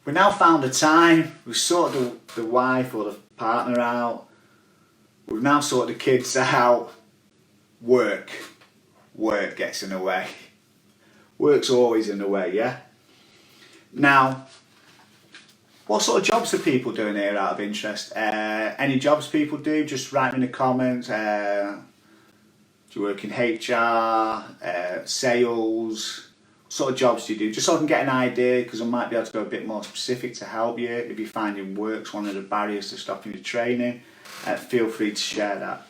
We now found a time, we've sorted the wife or the partner out, we've now sorted the kids out. Work gets in the way. Work's always in the way, yeah? Now, what sort of jobs are people doing here out of interest? Any jobs people do, just write in the comments. Do you work in HR, sales? What sort of jobs do you do? Just so I can get an idea, because I might be able to go a bit more specific to help you. If you find your work's one of the barriers to stopping your training, feel free to share that.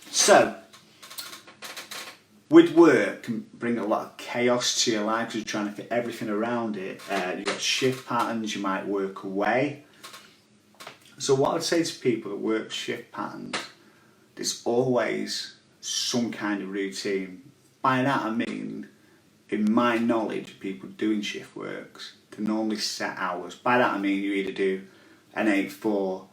So, with work can bring a lot of chaos to your life because you're trying to fit everything around it. You've got shift patterns, you might work away. So what I'd say to people that work shift patterns, there's always some kind of routine. By that I mean, in my knowledge of people doing shift works, they normally set hours. By that I mean you either do an 8-4,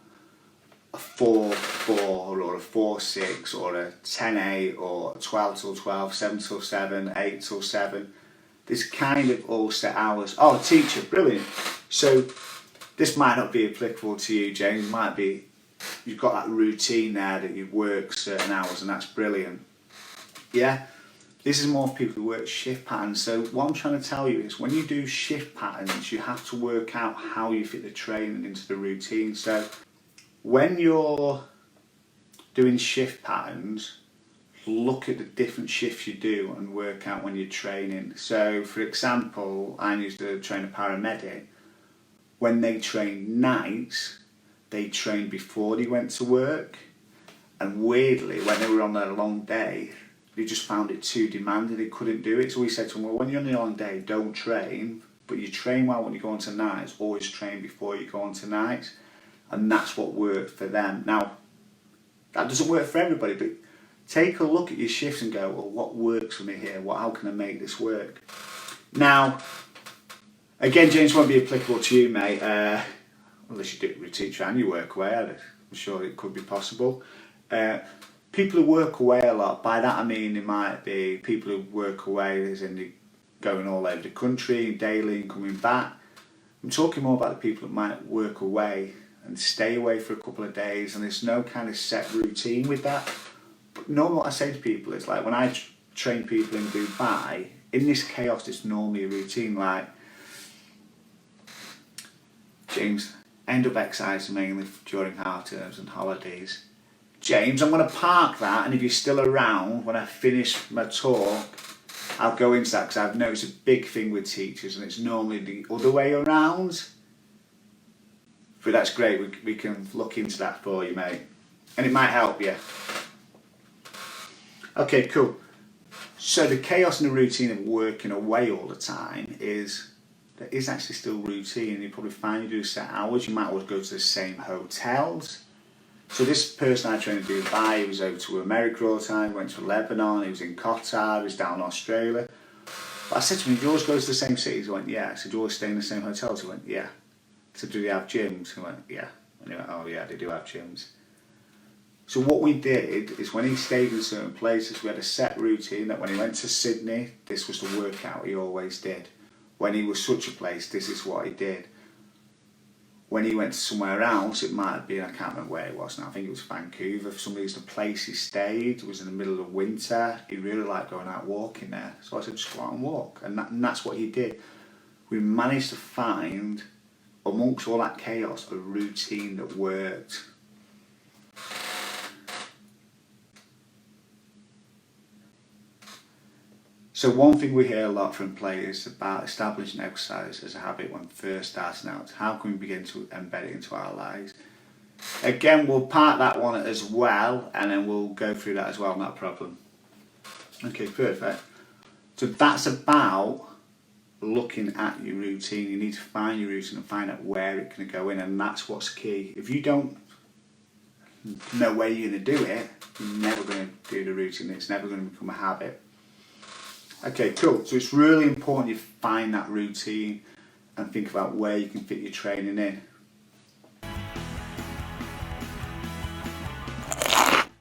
a 4-4 or a 4-6 or a 10-8 or a 12 till 12, 7 till 7, 8 till 7. This kind of all set hours. Oh, teacher, brilliant. So this might not be applicable to you, James. It might be you've got that routine there that you work certain hours, and that's brilliant. Yeah, this is more for people who work shift patterns. So what I'm trying to tell you is when you do shift patterns, you have to work out how you fit the training into the routine. So when you're doing shift patterns, look at the different shifts you do and work out when you're training. So for example, I used to train a paramedic. When they trained nights, they trained before they went to work, and weirdly when they were on their long day, they just found it too demanding, they couldn't do it. So we said to them, well, when you're on your long day, don't train, but you train well when you go on to nights, always train before you go on to nights. And that's what worked for them. Now, that doesn't work for everybody, but take a look at your shifts and go, well, what works for me here? How can I make this work? Now, again, James, won't be applicable to you, mate, unless you do it with a teacher and you work away. I'm sure it could be possible. People who work away a lot, by that I mean it might be people who work away as in going all over the country daily and coming back. I'm talking more about the people that might work away and stay away for a couple of days, and there's no kind of set routine with that. But normally what I say to people is, like, when I train people in Dubai, in this chaos it's normally a routine, like, James, end up exercising mainly during half terms and holidays. James, I'm going to park that, and if you're still around when I finish my talk, I'll go into that, because I've noticed a big thing with teachers, and it's normally the other way around. But that's great, we can look into that for you, mate. And it might help you. Okay, cool. So the chaos and the routine of working away all the time is, there is actually still routine. You probably find you do set hours, you might always go to the same hotels. So this person I trained in Dubai, he was over to America all the time, went to Lebanon, he was in Qatar, he was down in Australia. But I said to him, do you always go to the same cities? He went, yeah. I said, do you always stay in the same hotels? He went, yeah. I said, do they have gyms? He went, yeah. And he went, oh yeah, they do have gyms. So what we did is when he stayed in certain places, we had a set routine that when he went to Sydney, this was the workout he always did. When he was such a place, this is what he did. When he went to somewhere else, it might have been, I can't remember where it was now, I think it was Vancouver. For some reason, the place he stayed was in the middle of winter. He really liked going out walking there. So I said, just go out and walk. And that's what he did. We managed to find, amongst all that chaos, a routine that worked. So one thing we hear a lot from players about establishing exercise as a habit when first starting out, how can we begin to embed it into our lives? Again, we'll part that one as well, and then we'll go through that as well, not a problem. Okay, perfect. So that's about looking at your routine. You need to find your routine and find out where it can go in, and that's what's key. If you don't know where you're going to do it, you're never going to do the routine. It's never going to become a habit. Okay, cool. So it's really important you find that routine and think about where you can fit your training in.